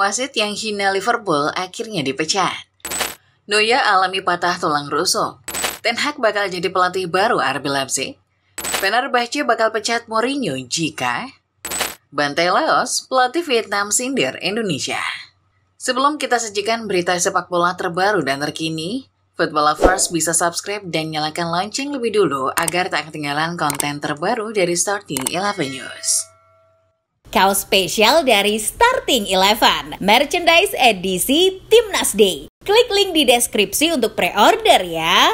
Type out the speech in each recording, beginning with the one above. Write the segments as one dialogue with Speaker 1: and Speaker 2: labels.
Speaker 1: Wasit yang hina Liverpool akhirnya dipecat. Neuer alami patah tulang rusuk. Ten Hag bakal jadi pelatih baru RB Leipzig. Fenerbahce bakal pecat Mourinho jika Bantai Laos, pelatih Vietnam sindir Indonesia. Sebelum kita sajikan berita sepak bola terbaru dan terkini, Football Lovers bisa subscribe dan nyalakan lonceng lebih dulu agar tak ketinggalan konten terbaru dari Starting 11 News.
Speaker 2: Kaos spesial dari Starting 11, merchandise edisi Timnas Day. Klik link di deskripsi untuk pre-order ya.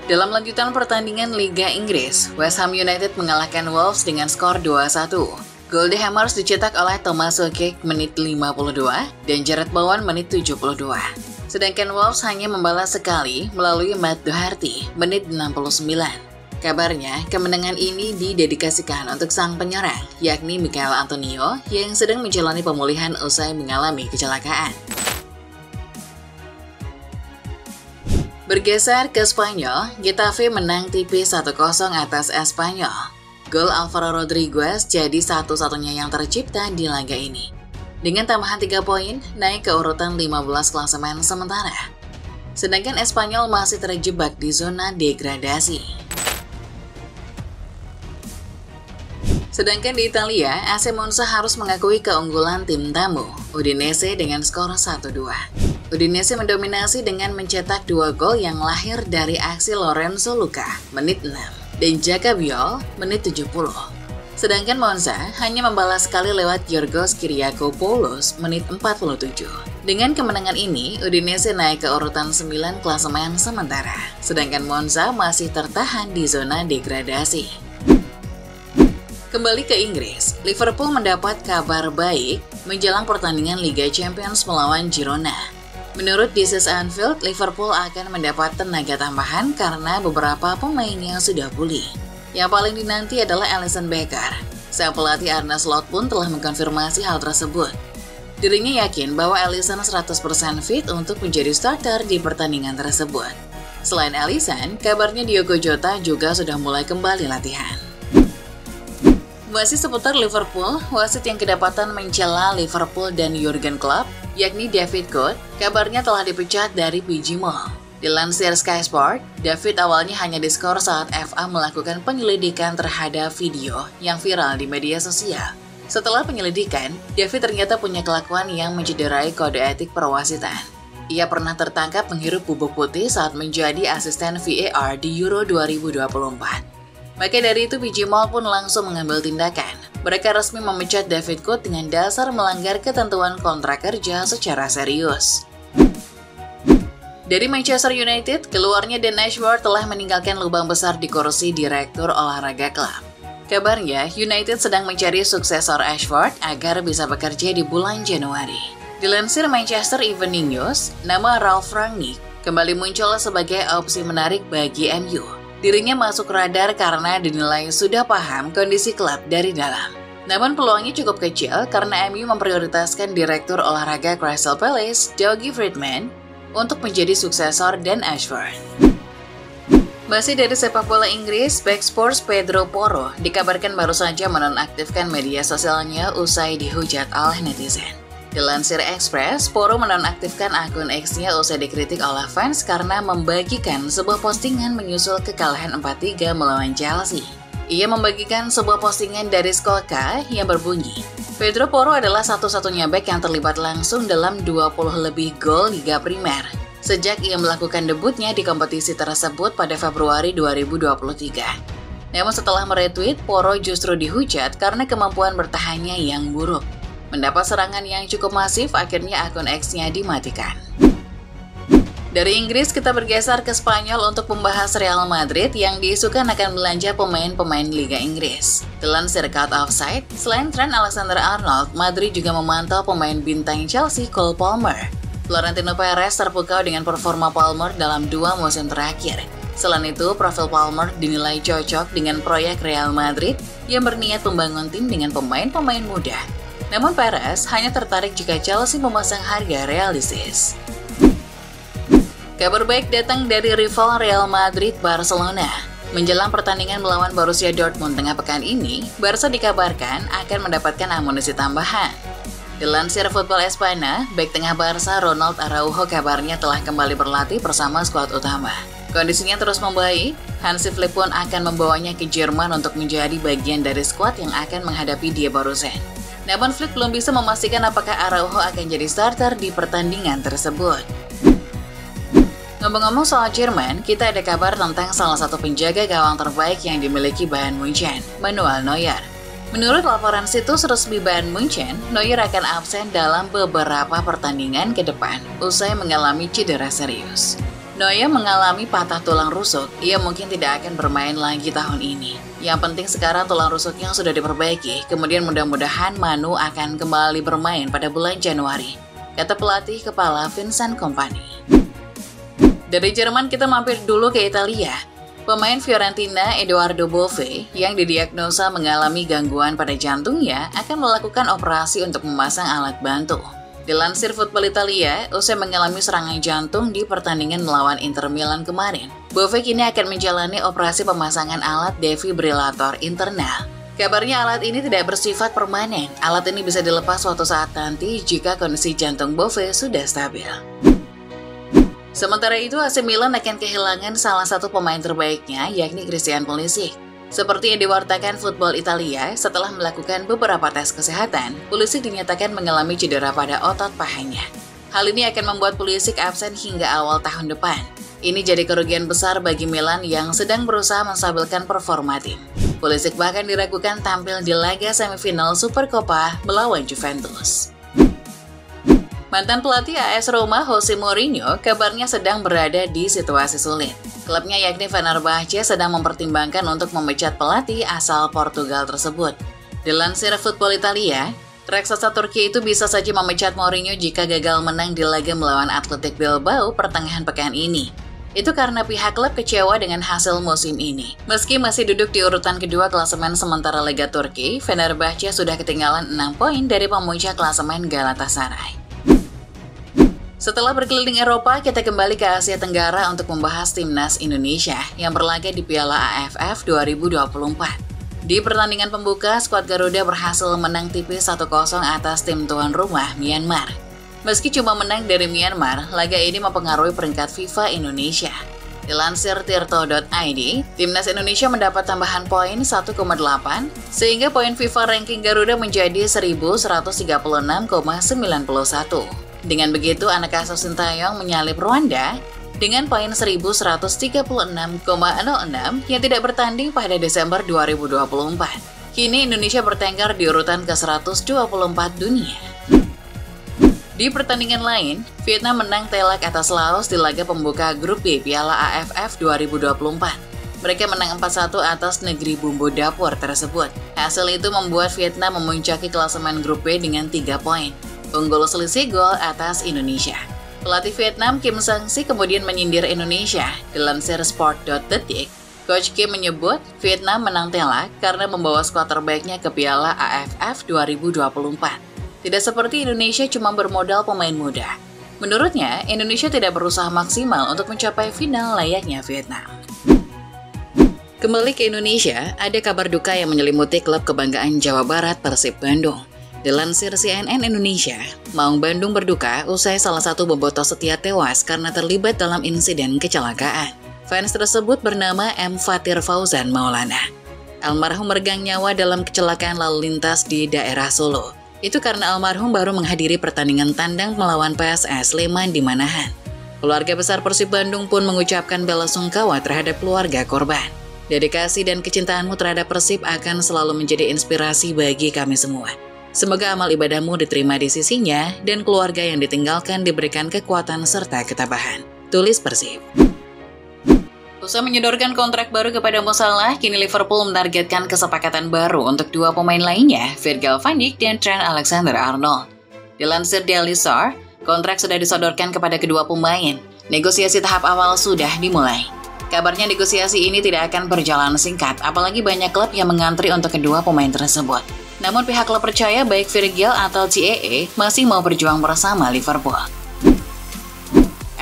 Speaker 1: Dalam lanjutan pertandingan Liga Inggris, West Ham United mengalahkan Wolves dengan skor 2-1. Gol The Hammers dicetak oleh Thomas Soucek menit 52 dan Jarrod Bowen menit 72. Sedangkan Wolves hanya membalas sekali melalui Matt Doherty menit 69. Kabarnya, kemenangan ini didedikasikan untuk sang penyerang, yakni Michail Antonio yang sedang menjalani pemulihan usai mengalami kecelakaan. Bergeser ke Spanyol, Getafe menang tipis 1-0 atas Espanyol. Gol Alvaro Rodriguez jadi satu-satunya yang tercipta di laga ini. Dengan tambahan 3 poin, naik ke urutan 15 klasemen sementara. Sedangkan Espanyol masih terjebak di zona degradasi. Sedangkan di Italia, AC Monza harus mengakui keunggulan tim tamu, Udinese dengan skor 1-2. Udinese mendominasi dengan mencetak 2 gol yang lahir dari aksi Lorenzo Luca, menit 6, dan Jaka Biol, menit 70. Sedangkan Monza hanya membalas sekali lewat Giorgos Kyriakopoulos menit 47. Dengan kemenangan ini, Udinese naik ke urutan 9 klasemen sementara. Sedangkan Monza masih tertahan di zona degradasi. Kembali ke Inggris, Liverpool mendapat kabar baik menjelang pertandingan Liga Champions melawan Girona. Menurut This is Anfield, Liverpool akan mendapat tenaga tambahan karena beberapa pemainnya sudah pulih. Yang paling dinanti adalah Alisson Becker. Sang pelatih Arne Slot pun telah mengkonfirmasi hal tersebut. Dirinya yakin bahwa Alisson 100% fit untuk menjadi starter di pertandingan tersebut. Selain Alisson, kabarnya Diogo Jota juga sudah mulai kembali latihan. Masih seputar Liverpool, wasit yang kedapatan mencela Liverpool dan Jurgen Klopp, yakni David Coate, kabarnya telah dipecat dari PG Mall. Dilansir Sky Sport, David awalnya hanya diskor saat FA melakukan penyelidikan terhadap video yang viral di media sosial. Setelah penyelidikan, David ternyata punya kelakuan yang mencederai kode etik perwasitan. Ia pernah tertangkap menghirup bubuk putih saat menjadi asisten VAR di Euro 2024. Maka dari itu PG Mall pun langsung mengambil tindakan. Mereka resmi memecat David Coate dengan dasar melanggar ketentuan kontrak kerja secara serius. Dari Manchester United, keluarnya Dan Ashworth telah meninggalkan lubang besar di kursi direktur olahraga klub. Kabarnya, United sedang mencari suksesor Ashworth agar bisa bekerja di bulan Januari. Dilansir Manchester Evening News, nama Ralf Rangnick kembali muncul sebagai opsi menarik bagi MU. Dirinya masuk radar karena dinilai sudah paham kondisi klub dari dalam. Namun peluangnya cukup kecil karena MU memprioritaskan direktur olahraga Crystal Palace, Dougie Freedman, untuk menjadi suksesor Dan Ashworth. Masih dari sepak bola Inggris, back Spurs Pedro Porro dikabarkan baru saja menonaktifkan media sosialnya usai dihujat oleh netizen. Dilansir Express, Porro menonaktifkan akun X-nya usai dikritik oleh fans karena membagikan sebuah postingan menyusul kekalahan 4-3 melawan Chelsea. Ia membagikan sebuah postingan dari Skolka yang berbunyi, Pedro Porro adalah satu-satunya bek yang terlibat langsung dalam 20 lebih gol Liga Primer sejak ia melakukan debutnya di kompetisi tersebut pada Februari 2023. Namun setelah meretweet, Porro justru dihujat karena kemampuan bertahannya yang buruk. Mendapat serangan yang cukup masif, akhirnya akun X-nya dimatikan. Dari Inggris, kita bergeser ke Spanyol untuk membahas Real Madrid yang diisukan akan belanja pemain-pemain Liga Inggris. Dilansir Cut Offside, selain Trent Alexander-Arnold, Madrid juga memantau pemain bintang Chelsea Cole Palmer. Florentino Perez terpukau dengan performa Palmer dalam 2 musim terakhir. Selain itu, profil Palmer dinilai cocok dengan proyek Real Madrid yang berniat membangun tim dengan pemain-pemain muda. Namun Perez hanya tertarik jika Chelsea memasang harga realistis. Kabar baik datang dari rival Real Madrid Barcelona. Menjelang pertandingan melawan Borussia Dortmund tengah pekan ini, Barca dikabarkan akan mendapatkan amunisi tambahan. Dilansir Football Espana, bek tengah Barca Ronald Araujo kabarnya telah kembali berlatih bersama skuad utama. Kondisinya terus membaik, Hansi Flick pun akan membawanya ke Jerman untuk menjadi bagian dari skuad yang akan menghadapi Die Borussen. Namun Flick belum bisa memastikan apakah Araujo akan jadi starter di pertandingan tersebut. Ngomong-ngomong soal Jerman, kita ada kabar tentang salah satu penjaga gawang terbaik yang dimiliki Bayern Munchen, Manuel Neuer. Menurut laporan situs resmi Bayern Munchen, Neuer akan absen dalam beberapa pertandingan ke depan, usai mengalami cedera serius. Neuer mengalami patah tulang rusuk, ia mungkin tidak akan bermain lagi tahun ini. Yang penting sekarang tulang rusuknya sudah diperbaiki, kemudian mudah-mudahan Manu akan kembali bermain pada bulan Januari, kata pelatih kepala Vincent Kompany. Dari Jerman kita mampir dulu ke Italia. Pemain Fiorentina Edoardo Bove yang didiagnosa mengalami gangguan pada jantungnya akan melakukan operasi untuk memasang alat bantu. Dilansir Football Italia, usai mengalami serangan jantung di pertandingan melawan Inter Milan kemarin, Bove kini akan menjalani operasi pemasangan alat defibrilator internal. Kabarnya alat ini tidak bersifat permanen. Alat ini bisa dilepas suatu saat nanti jika kondisi jantung Bove sudah stabil. Sementara itu, AC Milan akan kehilangan salah satu pemain terbaiknya, yakni Christian Pulisic. Seperti yang diwartakan Football Italia, setelah melakukan beberapa tes kesehatan, Pulisic dinyatakan mengalami cedera pada otot pahanya. Hal ini akan membuat Pulisic absen hingga awal tahun depan. Ini jadi kerugian besar bagi Milan yang sedang berusaha menstabilkan performa tim. Pulisic bahkan diragukan tampil di laga semifinal Supercoppa melawan Juventus. Mantan pelatih AS Roma Jose Mourinho kabarnya sedang berada di situasi sulit. Klubnya yakni Fenerbahce sedang mempertimbangkan untuk memecat pelatih asal Portugal tersebut. Dilansir Football Italia, raksasa Turki itu bisa saja memecat Mourinho jika gagal menang di laga melawan Athletic Bilbao pertengahan pekan ini. Itu karena pihak klub kecewa dengan hasil musim ini. Meski masih duduk di urutan kedua klasemen sementara Liga Turki, Fenerbahce sudah ketinggalan 6 poin dari pemuncak klasemen Galatasaray. Setelah berkeliling Eropa, kita kembali ke Asia Tenggara untuk membahas timnas Indonesia yang berlaga di Piala AFF 2024. Di pertandingan pembuka, skuad Garuda berhasil menang tipis 1-0 atas tim tuan rumah Myanmar. Meski cuma menang dari Myanmar, laga ini mempengaruhi peringkat FIFA Indonesia. Dilansir tirto.id, timnas Indonesia mendapat tambahan poin 1,8 sehingga poin FIFA ranking Garuda menjadi 1136,91. Dengan begitu, anak asuh Sintayong menyalip Rwanda dengan poin 1136,06 yang tidak bertanding pada Desember 2024. Kini Indonesia bertengkar di urutan ke-124 dunia. Di pertandingan lain, Vietnam menang telak atas Laos di laga pembuka grup B Piala AFF 2024. Mereka menang 4-1 atas negeri bumbu dapur tersebut. Hasil itu membuat Vietnam memuncaki klasemen grup B dengan 3 poin. Unggul selisih gol atas Indonesia. Pelatih Vietnam Kim Sang-si kemudian menyindir Indonesia. Dilansir sport.detik, Coach Kim menyebut Vietnam menang telak karena membawa skuad terbaiknya ke Piala AFF 2024. Tidak seperti Indonesia cuma bermodal pemain muda. Menurutnya, Indonesia tidak berusaha maksimal untuk mencapai final layaknya Vietnam. Kembali ke Indonesia, ada kabar duka yang menyelimuti klub kebanggaan Jawa Barat Persib Bandung. Dilansir CNN Indonesia, Maung Bandung berduka usai salah satu bobotoh setia tewas karena terlibat dalam insiden kecelakaan. Fans tersebut bernama M. Fatir Fauzan Maulana. Almarhum meregang nyawa dalam kecelakaan lalu lintas di daerah Solo. Itu karena almarhum baru menghadiri pertandingan tandang melawan PSS Sleman di Manahan. Keluarga besar Persib Bandung pun mengucapkan bela sungkawa terhadap keluarga korban. Dedikasi dan kecintaanmu terhadap Persib akan selalu menjadi inspirasi bagi kami semua. Semoga amal ibadahmu diterima di sisinya dan keluarga yang ditinggalkan diberikan kekuatan serta ketabahan. Tulis Persib. Usai menyodorkan kontrak baru kepada Mo Salah, kini Liverpool menargetkan kesepakatan baru untuk dua pemain lainnya, Virgil van Dijk dan Trent Alexander-Arnold. Dilansir Daily Star, kontrak sudah disodorkan kepada kedua pemain. Negosiasi tahap awal sudah dimulai. Kabarnya negosiasi ini tidak akan berjalan singkat, apalagi banyak klub yang mengantri untuk kedua pemain tersebut. Namun pihak klub percaya baik Virgil atau CEE masih mau berjuang bersama Liverpool.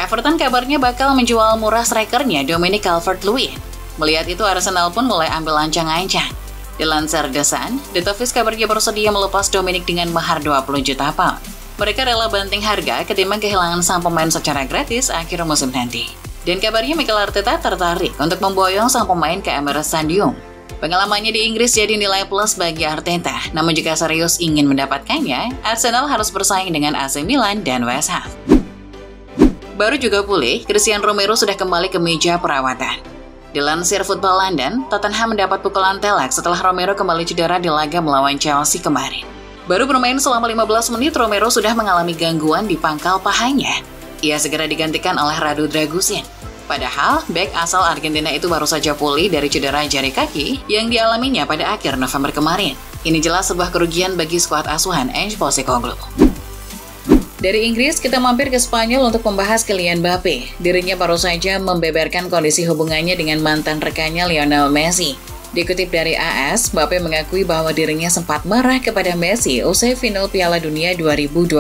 Speaker 1: Everton kabarnya bakal menjual murah strikernya Dominic Calvert-Lewin. Melihat itu, Arsenal pun mulai ambil ancang-ancang. Dilansir The Sun, The Toffees kabarnya bersedia melepas Dominic dengan mahar 20 juta pound. Mereka rela banting harga ketimbang kehilangan sang pemain secara gratis akhir musim nanti. Dan kabarnya Mikel Arteta tertarik untuk memboyong sang pemain ke Emirates Stadium. Pengalamannya di Inggris jadi nilai plus bagi Arteta, namun jika serius ingin mendapatkannya, Arsenal harus bersaing dengan AC Milan dan West Ham. Baru juga pulih, Christian Romero sudah kembali ke meja perawatan. Dilansir Football London, Tottenham mendapat pukulan telak setelah Romero kembali cedera di laga melawan Chelsea kemarin. Baru bermain selama 15 menit, Romero sudah mengalami gangguan di pangkal pahanya. Ia segera digantikan oleh Radu Dragusin. Padahal, bek asal Argentina itu baru saja pulih dari cedera jari kaki yang dialaminya pada akhir November kemarin. Ini jelas sebuah kerugian bagi skuad asuhan Ange Postecoglou. Dari Inggris, kita mampir ke Spanyol untuk membahas Kylian Mbappe. Dirinya baru saja membeberkan kondisi hubungannya dengan mantan rekannya Lionel Messi. Dikutip dari AS, Mbappe mengakui bahwa dirinya sempat marah kepada Messi usai final Piala Dunia 2022.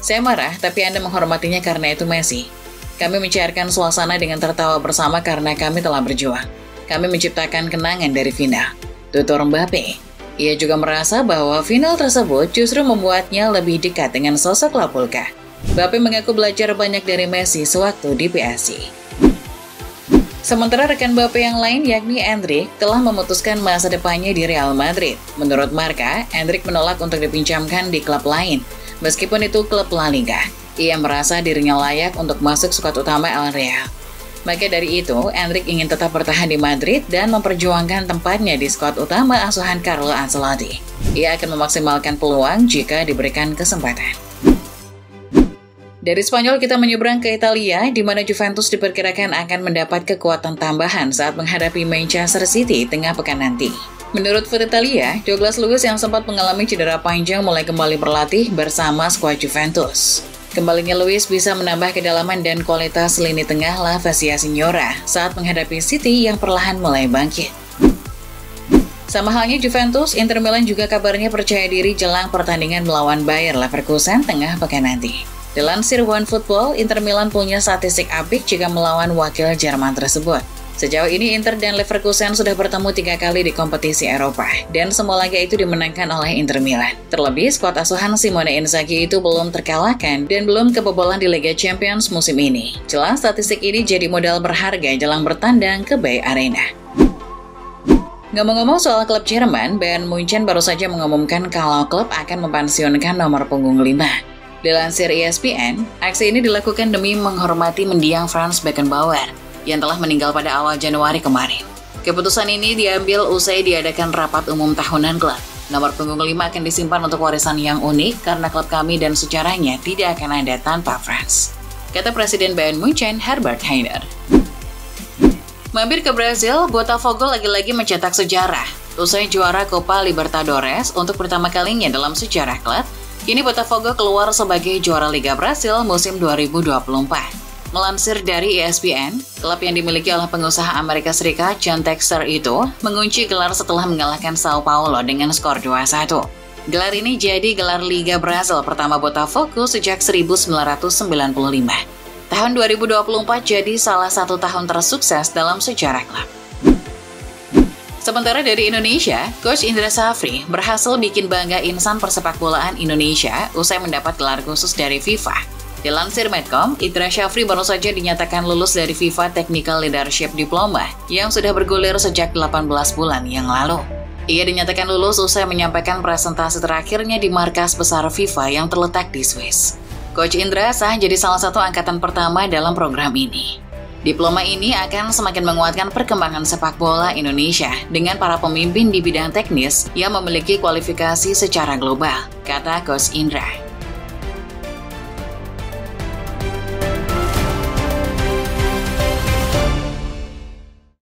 Speaker 1: Saya marah, tapi Anda menghormatinya karena itu Messi. Kami mencairkan suasana dengan tertawa bersama karena kami telah berjuang. Kami menciptakan kenangan dari final, tutur Mbappe. Ia juga merasa bahwa final tersebut justru membuatnya lebih dekat dengan sosok Lapulka. Mbappe mengaku belajar banyak dari Messi sewaktu di PSG. Sementara rekan Mbappe yang lain yakni Endrick telah memutuskan masa depannya di Real Madrid. Menurut Marca, Endrick menolak untuk dipinjamkan di klub lain, meskipun itu klub La Liga. Ia merasa dirinya layak untuk masuk skuad utama El Real. Maka dari itu, Endrick ingin tetap bertahan di Madrid dan memperjuangkan tempatnya di skuad utama asuhan Carlo Ancelotti. Ia akan memaksimalkan peluang jika diberikan kesempatan. Dari Spanyol kita menyeberang ke Italia, di mana Juventus diperkirakan akan mendapat kekuatan tambahan saat menghadapi Manchester City tengah pekan nanti. Menurut Foot Italia, Douglas Luiz yang sempat mengalami cedera panjang mulai kembali berlatih bersama skuad Juventus. Kembalinya Luiz bisa menambah kedalaman dan kualitas lini tengah La Spezia Signora saat menghadapi City yang perlahan mulai bangkit. Sama halnya Juventus, Inter Milan juga kabarnya percaya diri jelang pertandingan melawan Bayer Leverkusen tengah pekan nanti. Dilansir OneFootball, Inter Milan punya statistik apik jika melawan wakil Jerman tersebut. Sejauh ini Inter dan Leverkusen sudah bertemu 3 kali di kompetisi Eropa, dan semua laga itu dimenangkan oleh Inter Milan. Terlebih, skuad asuhan Simone Inzaghi itu belum terkalahkan dan belum kebobolan di Liga Champions musim ini. Jelas statistik ini jadi modal berharga jelang bertandang ke Bay Arena. Ngomong-ngomong soal klub Jerman, Bayern Munchen baru saja mengumumkan kalau klub akan mempensiunkan nomor punggung 5. Dilansir ESPN, aksi ini dilakukan demi menghormati mendiang Franz Beckenbauer yang telah meninggal pada awal Januari kemarin. Keputusan ini diambil usai diadakan rapat umum tahunan klub. Nomor punggung 5 akan disimpan untuk warisan yang unik karena klub kami dan sejarahnya tidak akan ada tanpa Franz, kata Presiden Bayern Munchen Herbert Hainer. Mampir ke Brazil, Botafogo lagi-lagi mencetak sejarah. Usai juara Copa Libertadores untuk pertama kalinya dalam sejarah klub, kini Botafogo keluar sebagai juara Liga Brasil musim 2024. Melansir dari ESPN, klub yang dimiliki oleh pengusaha Amerika Serikat John Textor itu mengunci gelar setelah mengalahkan Sao Paulo dengan skor 2-1. Gelar ini jadi gelar Liga Brasil pertama Botafogo sejak 1995. Tahun 2024 jadi salah satu tahun tersukses dalam sejarah klub. Sementara dari Indonesia, Coach Indra Safri berhasil bikin bangga insan persepakbolaan Indonesia usai mendapat gelar khusus dari FIFA. Dilansir Medcom, Indra Syafri baru saja dinyatakan lulus dari FIFA Technical Leadership Diploma yang sudah bergulir sejak 18 bulan yang lalu. Ia dinyatakan lulus usai menyampaikan presentasi terakhirnya di markas besar FIFA yang terletak di Swiss. Coach Indra sah jadi salah satu angkatan pertama dalam program ini. Diploma ini akan semakin menguatkan perkembangan sepak bola Indonesia dengan para pemimpin di bidang teknis yang memiliki kualifikasi secara global, kata Coach Indra.